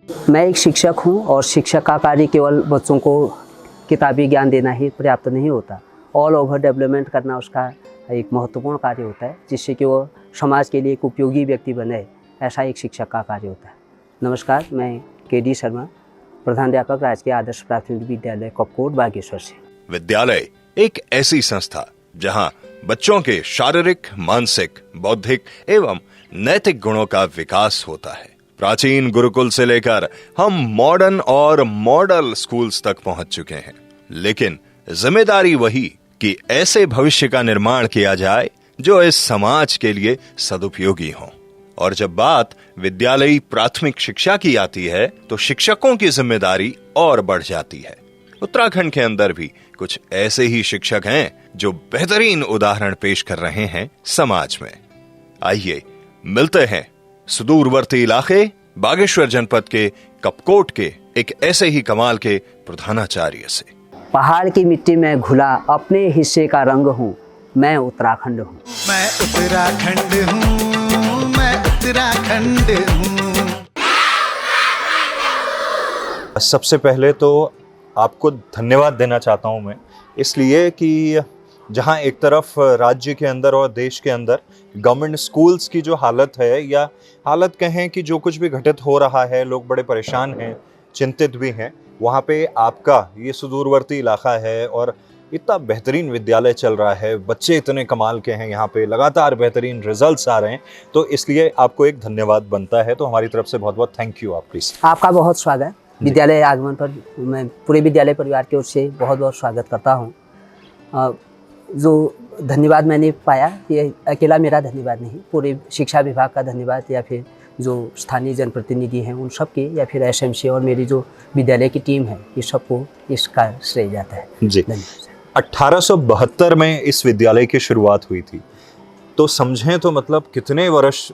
मैं एक शिक्षक हूँ और शिक्षक का कार्य केवल बच्चों को किताबी ज्ञान देना ही पर्याप्त नहीं होता। ऑल ओवर डेवलपमेंट करना उसका एक महत्वपूर्ण कार्य होता है, जिससे कि वो समाज के लिए एक उपयोगी व्यक्ति बने। ऐसा एक शिक्षक का कार्य होता है। नमस्कार, मैं के.डी. शर्मा, प्रधानाध्यापक राजकीय आदर्श प्राथमिक विद्यालय कपकोट बागेश्वर से। विद्यालय एक ऐसी संस्था जहां बच्चों के शारीरिक, मानसिक, बौद्धिक एवं नैतिक गुणों का विकास होता है। प्राचीन गुरुकुल से लेकर हम मॉडर्न और मॉडल स्कूल्स तक पहुंच चुके हैं, लेकिन जिम्मेदारी वही कि ऐसे भविष्य का निर्माण किया जाए जो इस समाज के लिए सदुपयोगी हो। और जब बात विद्यालयी प्राथमिक शिक्षा की आती है तो शिक्षकों की जिम्मेदारी और बढ़ जाती है। उत्तराखंड के अंदर भी कुछ ऐसे ही शिक्षक हैं जो बेहतरीन उदाहरण पेश कर रहे हैं समाज में। आइए मिलते हैं सुदूरवर्ती इलाके बागेश्वर जनपद के कपकोट के एक ऐसे ही कमाल के प्रधानाचार्य से। पहाड़ की मिट्टी में घुला अपने हिस्से का रंग हूँ, मैं उत्तराखंड हूँ। मैं उत्तराखंड हूँ, मैं उत्तराखंड हूँ। सबसे पहले तो आपको धन्यवाद देना चाहता हूँ मैं, इसलिए कि जहाँ एक तरफ राज्य के अंदर और देश के अंदर गवर्नमेंट स्कूल्स की जो हालत है, या हालत कहें कि जो कुछ भी घटित हो रहा है, लोग बड़े परेशान हैं, चिंतित भी हैं, वहाँ पे आपका ये सुदूरवर्ती इलाका है और इतना बेहतरीन विद्यालय चल रहा है, बच्चे इतने कमाल के हैं, यहाँ पे लगातार बेहतरीन रिजल्ट्स आ रहे हैं, तो इसलिए आपको एक धन्यवाद बनता है। तो हमारी तरफ से बहुत बहुत थैंक यू आप प्लीज़। आपका बहुत स्वागत। विद्यालय आगमन पर मैं पूरे विद्यालय परिवार की ओर से बहुत बहुत स्वागत करता हूँ। जो धन्यवाद मैंने पाया, ये अकेला मेरा धन्यवाद नहीं, पूरे शिक्षा विभाग का धन्यवाद, या फिर जो स्थानीय जनप्रतिनिधि हैं उन सब के, या फिर एसएमसी और मेरी जो विद्यालय की टीम है, ये सबको इसका श्रेय जाता है जी। 1872 में इस विद्यालय की शुरुआत हुई थी, तो समझें तो मतलब कितने वर्ष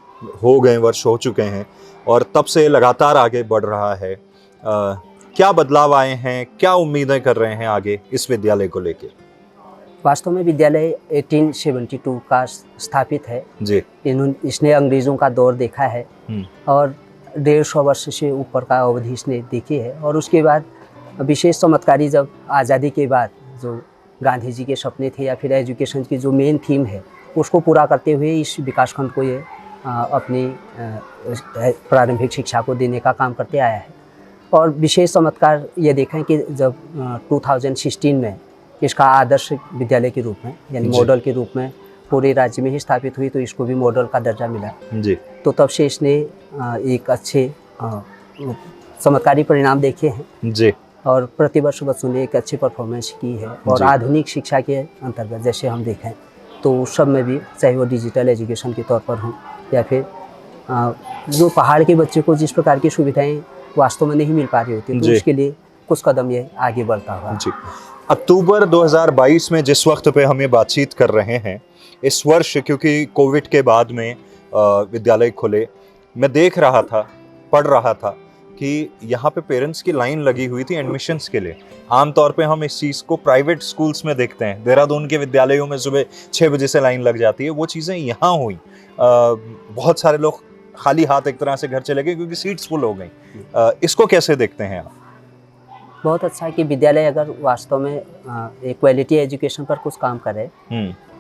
हो चुके हैं और तब से लगातार आगे बढ़ रहा है। क्या बदलाव आए हैं, क्या उम्मीदें कर रहे हैं आगे इस विद्यालय को लेकर? वास्तव में विद्यालय 1872 का स्थापित है जी। इसने अंग्रेज़ों का दौर देखा है और 150 वर्ष से ऊपर का अवधि इसने देखी है। और उसके बाद विशेष चमत्कारी, जब आज़ादी के बाद जो गांधी जी के सपने थे, या फिर एजुकेशन की जो मेन थीम है, उसको पूरा करते हुए इस विकासखंड को ये अपनी प्रारंभिक शिक्षा को देने का काम करते आया है। और विशेष चमत्कार ये देखें कि जब 2016 में इसका आदर्श विद्यालय के रूप में, यानी मॉडल के रूप में पूरे राज्य में ही स्थापित हुई, तो इसको भी मॉडल का दर्जा मिला जी। तो तब से इसने एक अच्छे चमत्कारी परिणाम देखे हैं जी। और प्रतिवर्ष बच्चों ने एक अच्छी परफॉर्मेंस की है। और आधुनिक शिक्षा के अंतर्गत जैसे हम देखें तो सब में भी, चाहे वो डिजिटल एजुकेशन के तौर पर हो, या फिर जो पहाड़ के बच्चे को जिस प्रकार की सुविधाएं वास्तव में नहीं मिल पा रही होती, तो उसके लिए कुछ कदम ये आगे बढ़ता हुआ। जी। अक्टूबर 2022 में जिस वक्त पे हम ये बातचीत कर रहे हैं, इस वर्ष क्योंकि कोविड के बाद में विद्यालय खुले, मैं देख रहा था, पढ़ रहा था कि यहाँ पे पेरेंट्स की लाइन लगी हुई थी एडमिशन्स के लिए। आमतौर पे हम इस चीज़ को प्राइवेट स्कूल्स में देखते हैं, देहरादून के विद्यालयों में सुबह 6 बजे से लाइन लग जाती है, वो चीज़ें यहाँ हुई। बहुत सारे लोग खाली हाथ एक तरह से घर चले गए क्योंकि सीट्स फुल हो गई। इसको कैसे देखते हैं आप? बहुत अच्छा है कि विद्यालय अगर वास्तव में एक क्वालिटी एजुकेशन पर कुछ काम करे,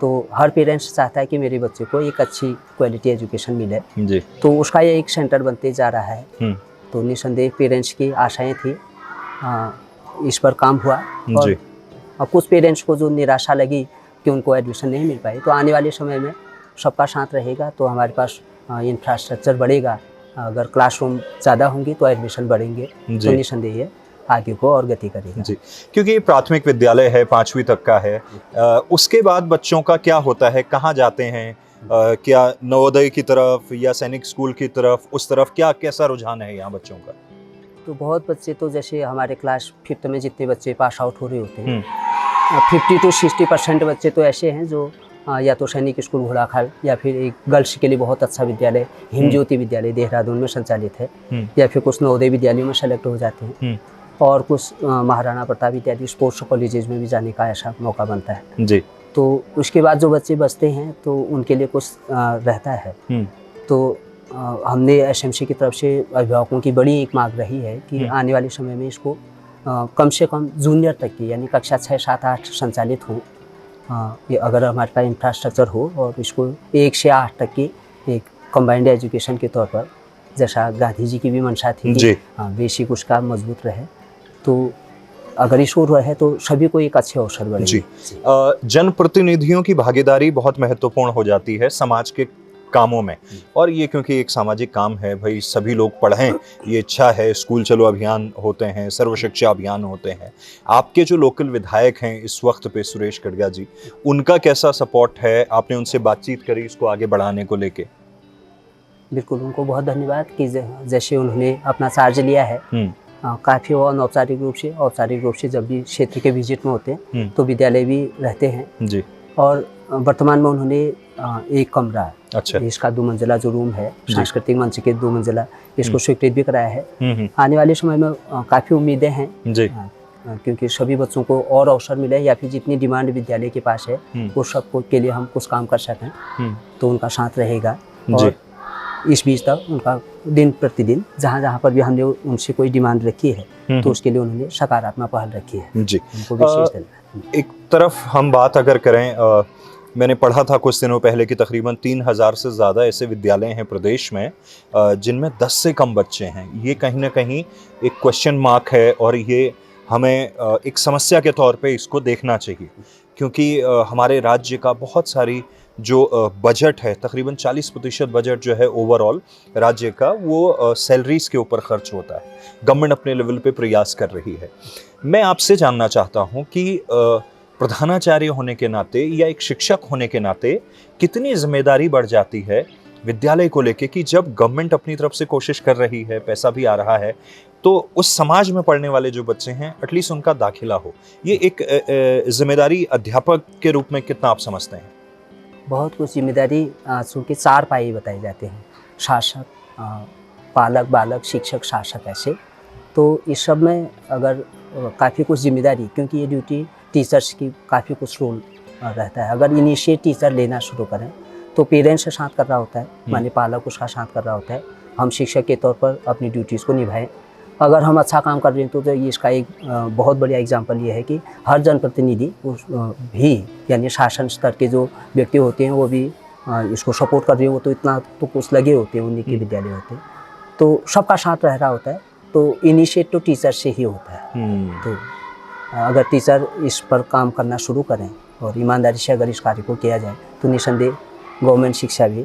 तो हर पेरेंट्स चाहता है कि मेरे बच्चे को एक अच्छी क्वालिटी एजुकेशन मिले जी। तो उसका ये एक सेंटर बनते जा रहा है। तो निसंदेह पेरेंट्स की आशाएं थी, इस पर काम हुआ। और कुछ पेरेंट्स को जो निराशा लगी कि उनको एडमिशन नहीं मिल पाई, तो आने वाले समय में सबका साथ रहेगा तो हमारे पास इंफ्रास्ट्रक्चर बढ़ेगा। अगर क्लासरूम ज़्यादा होंगी तो एडमिशन बढ़ेंगे, तो निसंदेह आगे को और गति करेगा जी। क्योंकि ये प्राथमिक विद्यालय है, 5वीं तक का है, उसके बाद बच्चों का क्या होता है, कहाँ जाते हैं? क्या नवोदय की तरफ या सैनिक स्कूल की तरफ, उस तरफ क्या कैसा रुझान है यहाँ बच्चों का? तो बहुत बच्चे, तो जैसे हमारे क्लास 5th में जितने बच्चे पास आउट हो रहे होते हैं, 50 to 60% बच्चे तो ऐसे हैं जो या तो सैनिक स्कूल घोड़ाखाल, या फिर एक गर्ल्स के लिए बहुत अच्छा विद्यालय हिमज्योति विद्यालय देहरादून में संचालित है, या फिर कुछ नवोदय विद्यालयों में सेलेक्ट हो जाते हैं, और कुछ महाराणा प्रताप इत्यादि स्पोर्ट्स कॉलेजेस में भी जाने का ऐसा मौका बनता है जी। तो उसके बाद जो बच्चे बचते हैं तो उनके लिए कुछ रहता है। तो हमने एसएमसी की तरफ से अभिभावकों की बड़ी एक मांग रही है कि आने वाले समय में इसको कम से कम जूनियर तक की यानी कक्षा 6, 7, 8 संचालित हो। ये अगर हमारे पास इंफ्रास्ट्रक्चर हो और इसको 1 से 8 तक की एक कंबाइंड एजुकेशन के तौर पर, जैसा गांधी जी की भी मंशा थी कि बेसिक उसका मजबूत रहे, तो अगर इसको रहे तो सभी को एक अच्छे अवसर बने। जी, जनप्रतिनिधियों की भागीदारी बहुत महत्वपूर्ण हो जाती है समाज के कामों में, और ये क्योंकि एक सामाजिक काम है, भाई सभी लोग पढ़ें, ये इच्छा है। स्कूल चलो अभियान होते हैं, सर्व शिक्षा अभियान होते हैं। आपके जो लोकल विधायक हैं इस वक्त पे, सुरेश खड़गा जी, उनका कैसा सपोर्ट है? आपने उनसे बातचीत करी इसको आगे बढ़ाने को लेके? बिल्कुल, उनको बहुत धन्यवाद कि जैसे उन्होंने अपना चार्ज लिया है। काफ़ी वो अनौपचारिक रूप से जब भी क्षेत्र के विजिट में होते हैं तो विद्यालय भी रहते हैं जी। और वर्तमान में उन्होंने एक कमरा, अच्छा, इसका 2 मंजिला जो रूम है सांस्कृतिक मंच के 2 मंजिला, इसको स्वीकृत भी कराया है। आने वाले समय में काफ़ी उम्मीदें हैं जी, क्योंकि सभी बच्चों को और अवसर मिले, या फिर जितनी डिमांड विद्यालय के पास है वो सबको के लिए हम कुछ काम कर सकें, तो उनका साथ रहेगा। और इस बीच तक उनका दिन प्रतिदिन जहाँ पर भी हमने उनसे कोई डिमांड रखी है तो उसके लिए उन्होंने सकारात्मक पहल रखी है जी। उनको विशेष धन्यवाद। एक तरफ हम बात अगर करें, मैंने पढ़ा था कुछ दिनों पहले कि तकरीबन 3000 से ज़्यादा ऐसे विद्यालय हैं प्रदेश में जिनमें 10 से कम बच्चे हैं। ये कहीं ना कहीं एक क्वेश्चन मार्क है, और ये हमें एक समस्या के तौर पे इसको देखना चाहिए, क्योंकि हमारे राज्य का बहुत सारी जो बजट है, तकरीबन 40% बजट जो है ओवरऑल राज्य का, वो सैलरीज के ऊपर खर्च होता है। गवर्नमेंट अपने लेवल पे प्रयास कर रही है। मैं आपसे जानना चाहता हूँ कि प्रधानाचार्य होने के नाते या एक शिक्षक होने के नाते कितनी जिम्मेदारी बढ़ जाती है विद्यालय को लेके, कि जब गवर्नमेंट अपनी तरफ से कोशिश कर रही है, पैसा भी आ रहा है, तो उस समाज में पढ़ने वाले जो बच्चे हैं एटलीस्ट उनका दाखिला हो। ये एक जिम्मेदारी अध्यापक के रूप में कितना आप समझते हैं? बहुत कुछ जिम्मेदारी, चूँकि 4 पाए बताए जाते हैं, शासक, पालक, बालक, शिक्षक, शासक, ऐसे। तो इस सब में अगर काफ़ी कुछ जिम्मेदारी, क्योंकि ये ड्यूटी टीचर्स की काफ़ी कुछ रोल रहता है। अगर इनिशिएट टीचर लेना शुरू करें तो पेरेंट्स का साथ कर रहा होता है, माने पालक उसका साथ कर रहा होता है, हम शिक्षक के तौर पर अपनी ड्यूटीज़ को निभाएं। अगर हम अच्छा काम कर रहे हैं तो ये इसका एक बहुत बढ़िया एग्जांपल ये है कि हर जनप्रतिनिधि भी, यानी शासन स्तर के जो व्यक्ति होते हैं वो भी इसको सपोर्ट कर रहे हैं। वो तो इतना तो कुछ लगे होते हैं, उन्हीं के विद्यालय होते हैं, तो सबका साथ रह रहा होता है। तो इनिशिएट तो टीचर से ही होता है। तो अगर टीचर इस पर काम करना शुरू करें और ईमानदारी से अगर इस कार्य को किया जाए तो निसंदेह गवर्नमेंट शिक्षा भी,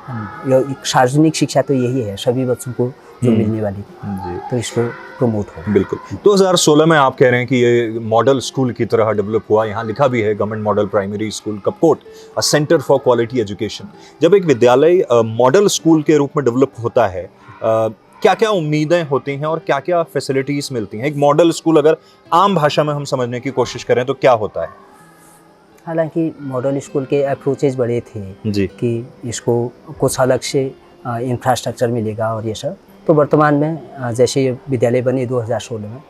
सार्वजनिक शिक्षा तो यही है सभी बच्चों को जो मिलने वाली, तो इसको प्रमोट हो। बिल्कुल। 2016 में आप कह रहे हैं कि ये मॉडल स्कूल की तरह डेवलप हुआ। यहाँ लिखा भी है government model primary school Kapkot, a centre for quality education. जब एक विद्यालय मॉडल स्कूल के रूप में डेवलप होता है, क्या क्या उम्मीदें होती हैं और क्या क्या फैसिलिटीज मिलती हैं? एक मॉडल स्कूल अगर आम भाषा में हम समझने की कोशिश करें तो क्या होता है? हालांकि मॉडल स्कूल के अप्रोचेज बड़े थे जी, कि इसको कुछ अलग से इंफ्रास्ट्रक्चर मिलेगा और ये सब। तो वर्तमान में जैसे ये विद्यालय बने 2016 में,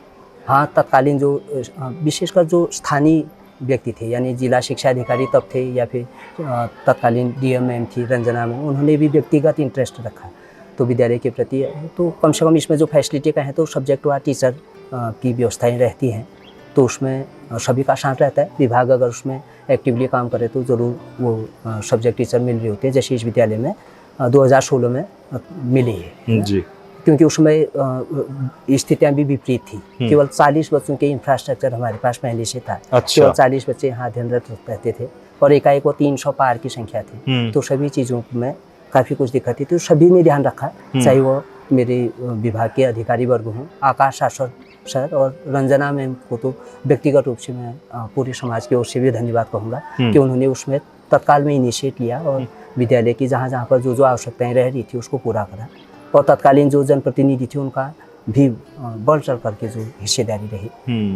हाँ, तत्कालीन जो विशेषकर जो स्थानीय व्यक्ति थे, यानी जिला शिक्षा अधिकारी तब थे या फिर तत्कालीन डीएम मैम थी रंजना मैम, उन्होंने भी व्यक्तिगत इंटरेस्ट रखा तो विद्यालय के प्रति। तो कम से कम इसमें जो फैसिलिटी का है तो सब्जेक्ट वार टीचर की व्यवस्थाएँ रहती हैं, तो उसमें सभी का साथ रहता है। विभाग अगर उसमें एक्टिवली काम करे तो ज़रूर वो सब्जेक्ट टीचर मिल रहे होते हैं, जैसे इस विद्यालय में 2016 में मिली है जी। क्योंकि उसमें स्थितियाँ भी विपरीत थी, केवल 40 बच्चों के इंफ्रास्ट्रक्चर हमारे पास पहले से था। अच्छा। केवल 40 बच्चे यहाँ अध्ययनरत रहते थे और एकाएक वो 300 पार की संख्या थी। तो सभी चीज़ों में काफ़ी कुछ दिक्कत थी, तो सभी ने ध्यान रखा, चाहे वो मेरे विभाग के अधिकारी वर्ग हों, आकाश शासक सर और रंजना मैम को तो व्यक्तिगत रूप से मैं पूरे समाज की ओर से भी धन्यवाद कहूँगा कि उन्होंने उसमें तत्काल में इनिशिएट लिया और विद्यालय की जहाँ जहाँ पर जो जो आवश्यकताएं रह रही थी उसको पूरा करा। और तत्कालीन जो जनप्रतिनिधि थे उनका भी बढ़ चढ़ करके जो हिस्सेदारी रही,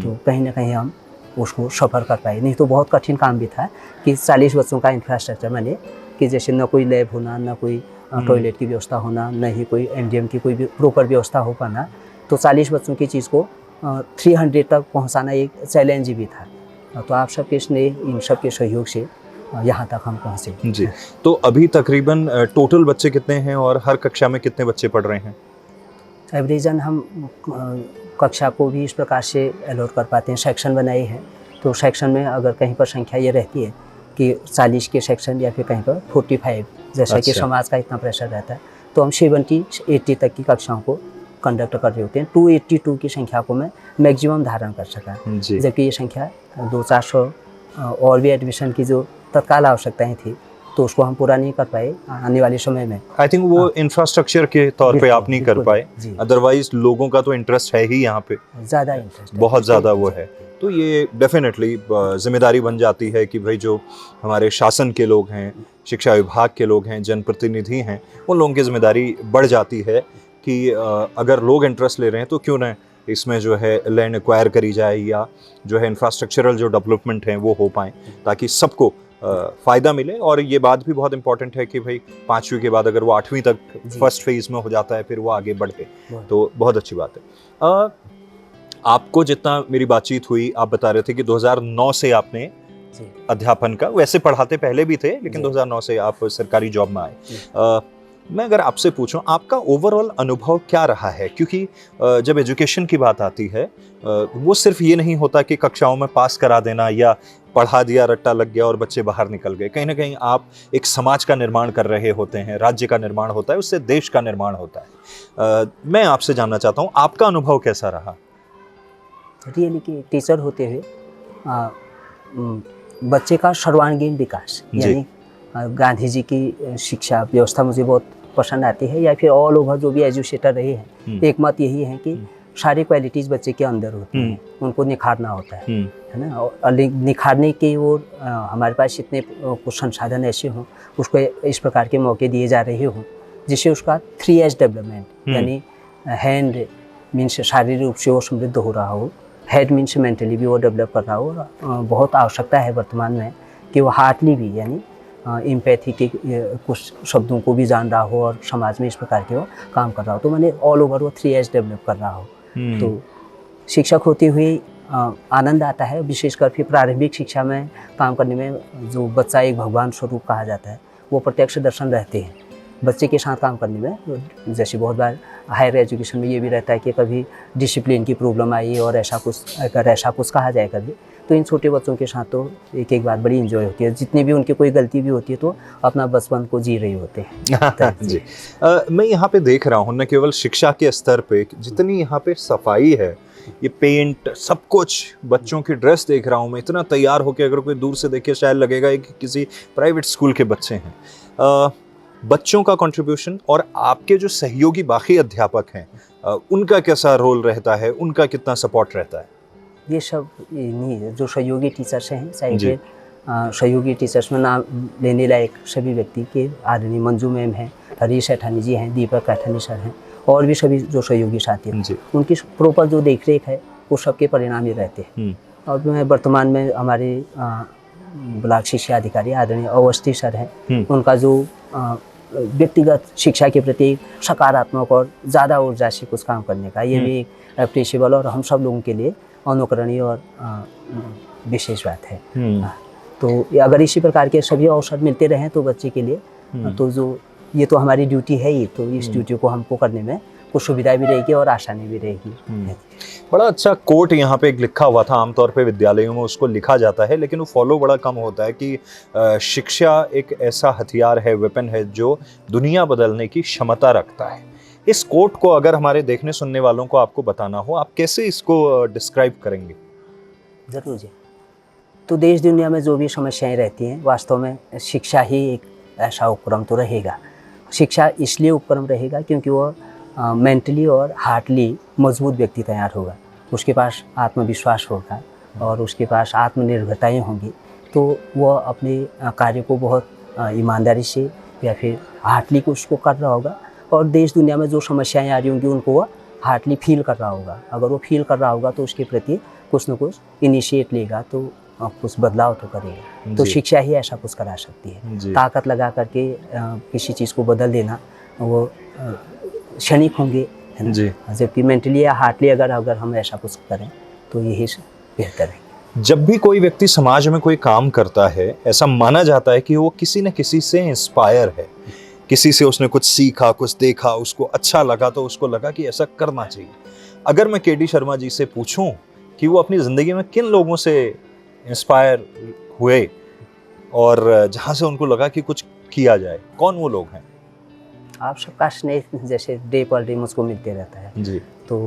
तो कहीं ना कहीं हम उसको सफर कर पाए। नहीं तो बहुत कठिन काम भी था कि 40 बच्चों का इंफ्रास्ट्रक्चर माने कि जैसे न कोई लैब होना, न कोई टॉयलेट की व्यवस्था होना, न ही कोई एमडीएम की कोई भी प्रॉपर व्यवस्था हो पाना, तो 40 बच्चों की चीज़ को 300 तक पहुंचाना एक चैलेंज भी था। तो आप सबके स्नेह, इन सब के सहयोग से यहाँ तक हम पहुँचे। जी, तो अभी तकरीबन टोटल बच्चे कितने हैं और हर कक्षा में कितने बच्चे पढ़ रहे हैं? एवरेजन हम कक्षा को भी इस प्रकार से अलॉट कर पाते हैं, सेक्शन बनाए हैं। तो सेक्शन में अगर कहीं पर संख्या ये रहती है कि 40 के सेक्शन या फिर कहीं पर 45, जैसा कि अच्छा। समाज का इतना प्रेशर रहता है, तो हम 70-80 तक की कक्षाओं को कंडक्ट कर रहे होते हैं। 282 की संख्या को मैं मैक्सिमम धारण कर सका, जी। जबकि ये संख्या 200-400 और भी एडमिशन की जो तत्काल आवश्यकताएं थी, तो उसको हम पूरा नहीं कर पाए आने वाले समय में। आई थिंक वो इंफ्रास्ट्रक्चर के तौर पे बिल्कुल, आप नहीं कर बिल्कुल, पाए, जी। अदरवाइज लोगों का तो इंटरेस्ट है ही यहाँ पे, ज़्यादा इंटरेस्ट है, बहुत ज़्यादा वो है। तो ये डेफिनेटली जिम्मेदारी बन जाती है कि भाई जो हमारे शासन के लोग हैं, शिक्षा विभाग के लोग हैं, जनप्रतिनिधि हैं, उन लोगों की जिम्मेदारी बढ़ जाती है कि अगर लोग इंटरेस्ट ले रहे हैं तो क्यों ना इसमें जो है लैंड एक्वायर करी जाए या जो है इंफ्रास्ट्रक्चरल जो डेवलपमेंट हैं वो हो पाएँ, ताकि सबको फ़ायदा मिले। और ये बात भी बहुत इंपॉर्टेंट है कि भाई 5वीं के बाद अगर वो 8वीं तक फर्स्ट फेज़ में हो जाता है फिर वो आगे बढ़े, तो बहुत अच्छी बात है। आपको जितना मेरी बातचीत हुई, आप बता रहे थे कि 2009 से आपने जी। अध्यापन का, वैसे पढ़ाते पहले भी थे लेकिन 2009 से आप सरकारी जॉब में आए। मैं अगर आपसे पूछूं आपका ओवरऑल अनुभव क्या रहा है, क्योंकि जब एजुकेशन की बात आती है वो सिर्फ ये नहीं होता कि कक्षाओं में पास करा देना या पढ़ा दिया, रट्टा लग गया और बच्चे बाहर निकल गए। कहीं ना कहीं आप एक समाज का निर्माण कर रहे होते हैं, राज्य का निर्माण होता है, उससे देश का निर्माण होता है। मैं आपसे जानना चाहता हूँ आपका अनुभव कैसा रहा? रियली कि टीचर होते हुए बच्चे का सर्वांगीण विकास, यानी गांधी जी की शिक्षा व्यवस्था मुझे बहुत पसंद आती है, या फिर ऑल ओवर जो भी एजुकेटर रहे हैं, एक मत यही है कि सारी क्वालिटीज़ बच्चे के अंदर होती हैं, उनको निखारना होता है ना। और निखारने की ओर हमारे पास इतने कुछ संसाधन ऐसे हों, उसको इस प्रकार के मौके दिए जा रहे हों जिससे उसका 3S डेवलपमेंट, यानी हैंड मीन्स शारीरिक रूप से वो समृद्ध हो रहा हो, हेड मीन्स मेंटली भी वो डेवलप कर रहा हो। बहुत आवश्यकता है वर्तमान में कि वो हार्टली भी, यानी एम्पैथी के कुछ शब्दों को भी जान रहा हो और समाज में इस प्रकार के वो काम कर रहा हो। तो मैंने ऑल ओवर वो 3S डेवलप कर रहा हो। तो शिक्षक होते हुए आनंद आता है, विशेषकर फिर प्रारंभिक शिक्षा में काम करने में। जो बच्चा एक भगवान स्वरूप कहा जाता है, वो प्रत्यक्ष दर्शन रहते हैं बच्चे के साथ काम करने में। जैसे बहुत बार हायर एजुकेशन में ये भी रहता है कि कभी डिसिप्लिन की प्रॉब्लम आई और ऐसा कुछ, अगर ऐसा कुछ कहा जाए कभी, तो इन छोटे बच्चों के साथ तो एक एक बात बड़ी इंजॉय होती है। जितनी भी उनकी कोई गलती भी होती है तो अपना बचपन को जी रही होते हैं। जी। मैं यहाँ पे देख रहा हूँ न केवल शिक्षा के स्तर पे, जितनी यहाँ पे सफाई है, ये पेंट सब कुछ, बच्चों की ड्रेस देख रहा हूँ मैं, इतना तैयार होकर अगर कोई दूर से देखे शायद लगेगा कि किसी प्राइवेट स्कूल के बच्चे हैं। बच्चों का कंट्रीब्यूशन और आपके जो सहयोगी बाकी अध्यापक हैं उनका कैसा रोल रहता है, उनका कितना सपोर्ट रहता है? ये सब नहीं, जो सहयोगी टीचर्स हैं, चाहे फिर सहयोगी टीचर्स में नाम लेने लायक सभी व्यक्ति के आदरणीय मंजू मैम हैं, हरीश ऐठानी जी हैं, दीपक ऐठानी सर हैं, और भी सभी जो सहयोगी साथी हैं, उनकी प्रॉपर जो देख रेख है वो सबके परिणाम ही रहते हैं। और मैं वर्तमान में हमारे ब्लॉक शिक्षा अधिकारी आदरणीय अवस्थी सर हैं, उनका जो व्यक्तिगत शिक्षा के प्रति सकारात्मक और ज़्यादा ऊर्जा से कुछ काम करने का, ये भी एक अप्रिशिएबल और हम सब लोगों के लिए अनुकरणीय और विशेष बात है। तो अगर इसी प्रकार के सभी अवसर मिलते रहें तो बच्चे के लिए, तो जो ये तो हमारी ड्यूटी है ही, तो इस ड्यूटी को हमको करने में कुछ सुविधा भी रहेगी और आसानी भी रहेगी। बड़ा अच्छा कोट यहाँ पे एक लिखा हुआ था, आमतौर पे विद्यालयों में उसको लिखा जाता है लेकिन वो फॉलो बड़ा कम होता है कि शिक्षा एक ऐसा हथियार है, वेपन है जो दुनिया बदलने की क्षमता रखता है। इस कोट को अगर हमारे देखने सुनने वालों को आपको बताना हो, आप कैसे इसको डिस्क्राइब करेंगे? ज़रूर जी। तो देश दुनिया में जो भी समस्याएं रहती हैं, वास्तव में शिक्षा ही एक ऐसा उपक्रम तो रहेगा। शिक्षा इसलिए उपक्रम रहेगा क्योंकि वो मेंटली और हार्टली मजबूत व्यक्ति तैयार होगा, उसके पास आत्मविश्वास होगा और उसके पास आत्मनिर्भरताएँ होंगी, तो वह अपने कार्य को बहुत ईमानदारी से या फिर हार्टली को उसको कर रहा होगा, और देश दुनिया में जो समस्याएं आ रही होंगी उनको वह हार्टली फील कर रहा होगा। अगर वो फील कर रहा होगा तो उसके प्रति कुछ न कुछ इनिशिएट लेगा, तो कुछ बदलाव तो करेगा। तो शिक्षा ही ऐसा कुछ करा सकती है। ताकत लगा करके किसी चीज़ को बदल देना वो क्षणिक होंगे, है ना? जबकि मेंटली या हार्टली अगर हम ऐसा कुछ करें तो यही बेहतर है। जब भी कोई व्यक्ति समाज में कोई काम करता है, ऐसा माना जाता है कि वो किसी न किसी से इंस्पायर है, किसी से उसने कुछ सीखा, कुछ देखा, उसको अच्छा लगा तो उसको लगा कि ऐसा करना चाहिए। अगर मैं केडी शर्मा जी से पूछूं कि वो अपनी ज़िंदगी में किन लोगों से इंस्पायर हुए और जहाँ से उनको लगा कि कुछ किया जाए, कौन वो लोग हैं? आप सबका स्नेह जैसे डे पर डे मुझको मिलते रहता है, जी। तो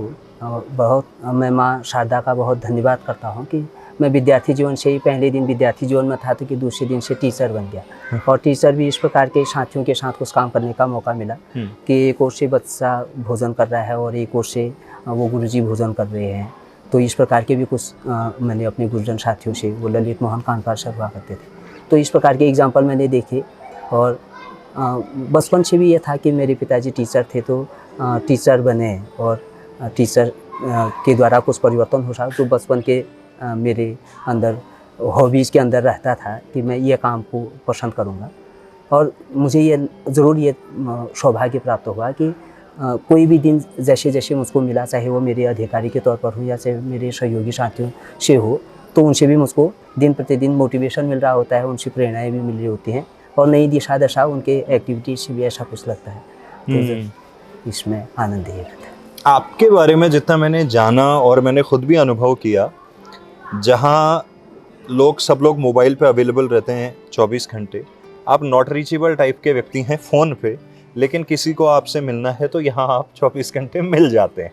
बहुत मैं माँ शारदा का बहुत धन्यवाद करता हूँ कि मैं विद्यार्थी जीवन से ही पहले दिन विद्यार्थी जीवन में था तो कि दूसरे दिन से टीचर बन गया। और टीचर भी इस प्रकार के साथियों के साथ कुछ काम करने का मौका मिला कि एक ओर से बच्चा भोजन कर रहा है और एक ओर से वो गुरुजी भोजन कर रहे हैं। तो इस प्रकार के भी कुछ मैंने अपने गुरुजन साथियों से, वो ललित मोहन कानकार सर हुआ करते थे, तो इस प्रकार के एग्जाम्पल मैंने देखे। और बचपन से भी ये था कि मेरे पिताजी टीचर थे तो टीचर बने और टीचर के द्वारा कुछ परिवर्तन हो रहा जो बचपन के मेरे अंदर हॉबीज़ के अंदर रहता था कि मैं ये काम को पसंद करूँगा। और मुझे ये ज़रूर ये सौभाग्य प्राप्त हुआ कि कोई भी दिन जैसे जैसे मुझको मिला, चाहे वो मेरे अधिकारी के तौर पर हो या चाहे मेरे सहयोगी साथियों से हो, तो उनसे भी मुझको दिन प्रतिदिन मोटिवेशन मिल रहा होता है, उनसे प्रेरणाएँ भी मिल रही होती हैं और नई दिशा दशा उनके एक्टिविटीज से भी ऐसा कुछ लगता है। तो इसमें आनंद ही रहता है। आपके बारे में जितना मैंने जाना और मैंने खुद भी अनुभव किया, जहाँ सब लोग मोबाइल पे अवेलेबल रहते हैं 24 घंटे, आप नॉट रीचेबल टाइप के व्यक्ति हैं फ़ोन पे, लेकिन किसी को आपसे मिलना है तो यहाँ आप 24 घंटे मिल जाते हैं।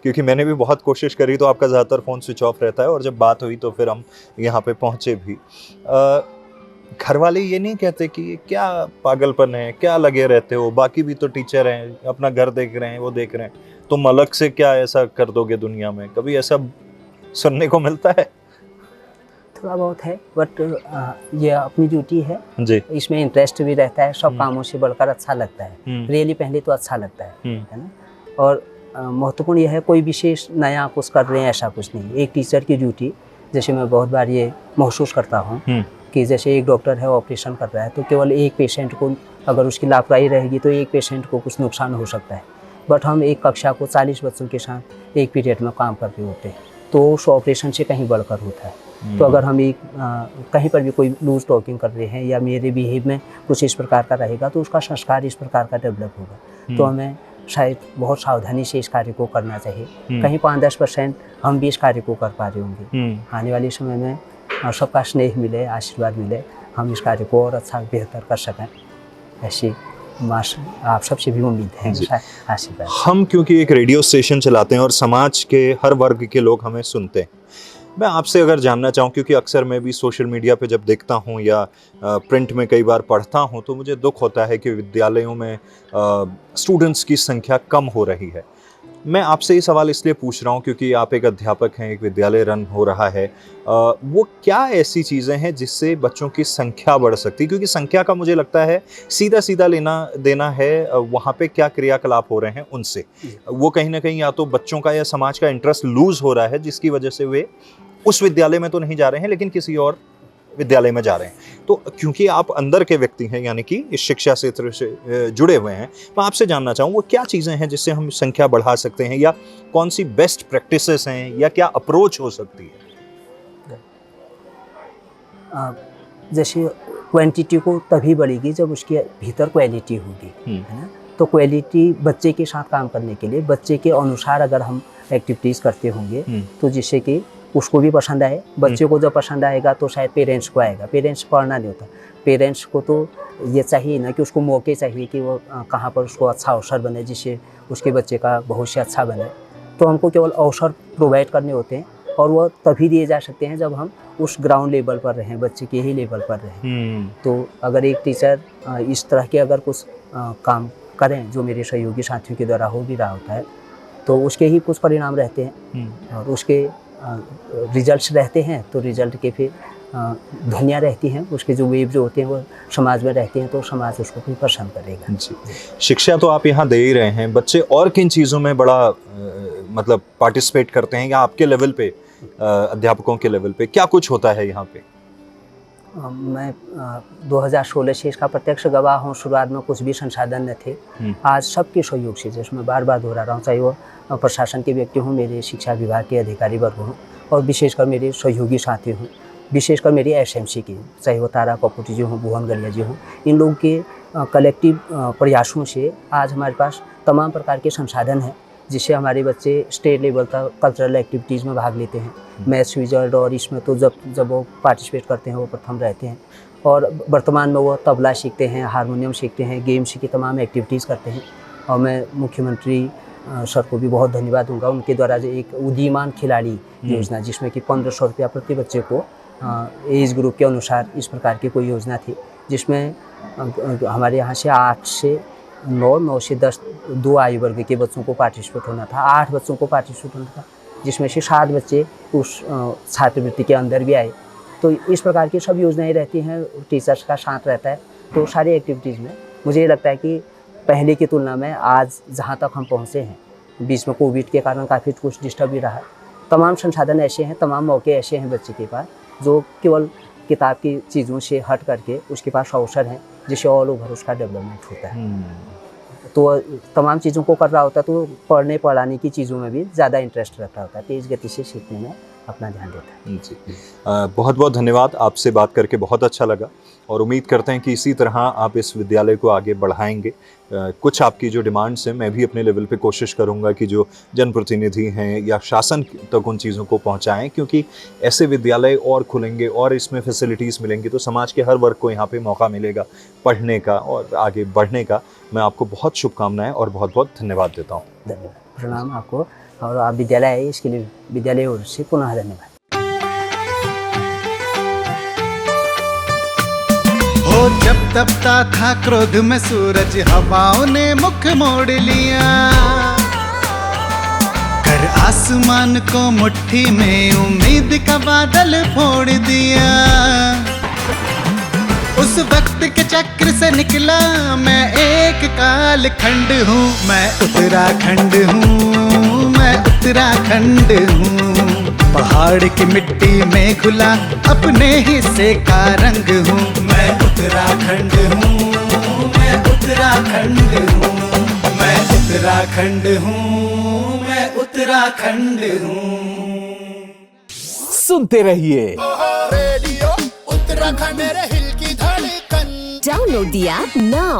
क्योंकि मैंने भी बहुत कोशिश करी तो आपका ज़्यादातर फ़ोन स्विच ऑफ रहता है और जब बात हुई तो फिर हम यहाँ पे पहुँचे भी। घर वाले ये नहीं कहते कि ये क्या पागलपन है, क्या लगे रहते हो, बाकी भी तो टीचर हैं, अपना घर देख रहे हैं, वो देख रहे हैं, तुम अलग से क्या ऐसा कर दोगे दुनिया में? कभी ऐसा सुनने को मिलता है? थोड़ा बहुत है, बट ये अपनी ड्यूटी है जी। इसमें इंटरेस्ट भी रहता है, सब कामों से बढ़कर अच्छा लगता है। रियली पहले तो अच्छा लगता है ना। और महत्वपूर्ण यह है कोई विशेष नया कुछ कर रहे हैं ऐसा कुछ नहीं। एक टीचर की ड्यूटी, जैसे मैं बहुत बार ये महसूस करता हूँ कि जैसे एक डॉक्टर है ऑपरेशन कर रहा है तो केवल एक पेशेंट को अगर उसकी लापरवाही रहेगी तो एक पेशेंट को कुछ नुकसान हो सकता है, बट हम एक कक्षा को 40 बच्चों के साथ एक पीरियड में काम कर रहे होते हैं तो उस ऑपरेशन से कहीं बढ़कर होता है। तो अगर हम एक कहीं पर भी कोई लूज टॉकिंग कर रहे हैं या मेरे बिहेव में कुछ इस प्रकार का रहेगा तो उसका संस्कार इस प्रकार का डेवलप होगा। तो हमें शायद बहुत सावधानी से इस कार्य को करना चाहिए। कहीं 5-10% हम भी इस कार्य को कर पा रहे होंगे। आने वाले समय में सबका स्नेह मिले, आशीर्वाद मिले, हम इस कार्य को और अच्छा बेहतर कर सकें, ऐसी आप सबसे भी उम्मीद है आशीर्वाद। हम क्योंकि एक रेडियो स्टेशन चलाते हैं और समाज के हर वर्ग के लोग हमें सुनते हैं, मैं आपसे अगर जानना चाहूँ, क्योंकि अक्सर मैं भी सोशल मीडिया पे जब देखता हूँ या प्रिंट में कई बार पढ़ता हूँ तो मुझे दुख होता है कि विद्यालयों में स्टूडेंट्स की संख्या कम हो रही है। मैं आपसे ये सवाल इसलिए पूछ रहा हूँ क्योंकि आप एक अध्यापक हैं, एक विद्यालय रन हो रहा है, वो क्या ऐसी चीज़ें हैं जिससे बच्चों की संख्या बढ़ सकती है? क्योंकि संख्या का मुझे लगता है सीधा सीधा लेना देना है वहाँ पे क्या क्रियाकलाप हो रहे हैं उनसे। वो कहीं ना कहीं या तो बच्चों का या समाज का इंटरेस्ट लूज हो रहा है जिसकी वजह से वे उस विद्यालय में तो नहीं जा रहे हैं लेकिन किसी और विद्यालय में जा रहे हैं। तो क्योंकि आप अंदर के व्यक्ति हैं, यानी कि इस शिक्षा क्षेत्र से जुड़े हुए हैं, मैं आपसे जानना चाहूँ वो क्या चीज़ें हैं जिससे हम संख्या बढ़ा सकते हैं, या कौन सी बेस्ट प्रैक्टिसेस हैं, या क्या अप्रोच हो सकती है? जैसे क्वांटिटी को तभी बढ़ेगी जब उसके भीतर क्वालिटी होगी, है ना। तो क्वालिटी बच्चे के साथ काम करने के लिए बच्चे के अनुसार अगर हम एक्टिविटीज़ करते होंगे तो जिससे कि उसको भी पसंद आए, बच्चे को जब पसंद आएगा तो शायद पेरेंट्स को आएगा। पेरेंट्स पढ़ना नहीं होता, पेरेंट्स को तो ये चाहिए ना कि उसको मौके चाहिए कि वो कहाँ पर उसको अच्छा अवसर बने जिससे उसके बच्चे का भविष्य अच्छा बने। तो हमको केवल अवसर प्रोवाइड करने होते हैं और वो तभी दिए जा सकते हैं जब हम उस ग्राउंड लेवल पर रहें, बच्चे के ही लेवल पर रहें। तो अगर एक टीचर इस तरह के अगर कुछ काम करें जो मेरे सहयोगी साथियों के द्वारा हो भी रहा होता है तो उसके ही कुछ परिणाम रहते हैं और उसके रिजल्ट्स रहते हैं। तो रिजल्ट के फिर ध्वनियाँ रहती हैं, उसके जो वेव जो होते हैं वो समाज में रहते हैं तो समाज उसको भी पसंद करेगा। जी, शिक्षा तो आप यहाँ दे ही रहे हैं, बच्चे और किन चीज़ों में बड़ा मतलब पार्टिसिपेट करते हैं, या आपके लेवल पे अध्यापकों के लेवल पे क्या कुछ होता है यहाँ पे? मैं 2016 से इसका प्रत्यक्ष गवाह हूँ। शुरुआत में कुछ भी संसाधन न थे, आज सबके सहयोग से, जिसमें बार बार दोहरा रहा हूँ, चाहे वो प्रशासन के व्यक्ति हों, मेरे शिक्षा विभाग के अधिकारी वर्ग हों, और विशेषकर मेरे सहयोगी साथी हों, विशेषकर मेरी एसएमसी की, चाहे वो तारा कपूटी जी हों, भुवन गलिया जी हों, इन लोगों के कलेक्टिव प्रयासों से आज हमारे पास तमाम प्रकार के संसाधन हैं, जिससे हमारे बच्चे स्टेट लेवल तक कल्चरल एक्टिविटीज़ में भाग लेते हैं। मैथ्स रिजल्ट और इसमें तो जब वो पार्टिसिपेट करते हैं वो प्रथम रहते हैं, और वर्तमान में वो तबला सीखते हैं, हारमोनियम सीखते हैं, गेम्स की तमाम एक्टिविटीज़ करते हैं। और मैं मुख्यमंत्री सर को भी बहुत धन्यवाद दूंगा, उनके द्वारा जो एक उदीयमान खिलाड़ी योजना, जिसमें कि 1500 रुपया प्रति बच्चे को एज ग्रुप के अनुसार इस प्रकार की कोई योजना थी, जिसमें हमारे यहाँ से 8 से 9 से 10 2 आयु वर्ग के बच्चों को पार्टिसिपेट होना था, 8 बच्चों को पार्टिसिपेट होना था, जिसमें से 7 बच्चे उस छात्रवृत्ति के अंदर भी आए। तो इस प्रकार की सब योजनाएं रहती हैं, टीचर्स का साथ रहता है। तो सारी एक्टिविटीज़ में मुझे ये लगता है कि पहले की तुलना में आज जहाँ तक हम पहुँचे हैं, बीच में कोविड के कारण काफ़ी कुछ डिस्टर्ब भी रहा, तमाम संसाधन ऐसे हैं, तमाम मौके ऐसे हैं बच्चे के पास, जो केवल किताब की चीज़ों से हट करके उसके पास अवसर हैं, जिससे ऑल ओवर उसका डेवलपमेंट होता है। तो तमाम चीज़ों को कर रहा होता है, तो पढ़ने पढ़ाने की चीज़ों में भी ज़्यादा इंटरेस्ट रखता होता है, तेज़ गति से सीखने में अपना ध्यान देता है। जी, बहुत बहुत धन्यवाद, आपसे बात करके बहुत अच्छा लगा, और उम्मीद करते हैं कि इसी तरह आप इस विद्यालय को आगे बढ़ाएंगे। कुछ आपकी जो डिमांड्स हैं, मैं भी अपने लेवल पे कोशिश करूंगा कि जो जनप्रतिनिधि हैं या शासन तक उन चीज़ों को पहुंचाएं, क्योंकि ऐसे विद्यालय और खुलेंगे और इसमें फैसिलिटीज़ मिलेंगी तो समाज के हर वर्ग को यहाँ पे मौका मिलेगा पढ़ने का और आगे बढ़ने का। मैं आपको बहुत शुभकामनाएं और बहुत बहुत धन्यवाद देता हूँ। धन्यवाद, प्रणाम आपको, और आप विद्यालय आए इसके लिए विद्यालय ओर से पुनः धन्यवाद। हो जब तपता था क्रोध में सूरज, हवाओं ने मुख मोड़ लिया, कर आसमान को मुट्ठी में उम्मीद का बादल फोड़ दिया। उस वक्त के चक्र से निकला मैं एक कालखंड हूँ, मैं उत्तराखंड हूँ, मैं उत्तराखंड हूँ। पहाड़ की मिट्टी में घुला अपने हिस्से का रंग हूँ, मैं उत्तराखंड हूँ, मैं उत्तराखंड हूँ, मैं उत्तराखंड हूँ, मैं उत्तराखंड हूँ। सुनते रहिए रेडियो उत्तराखंड, हिल की धड़कन। Download the app now.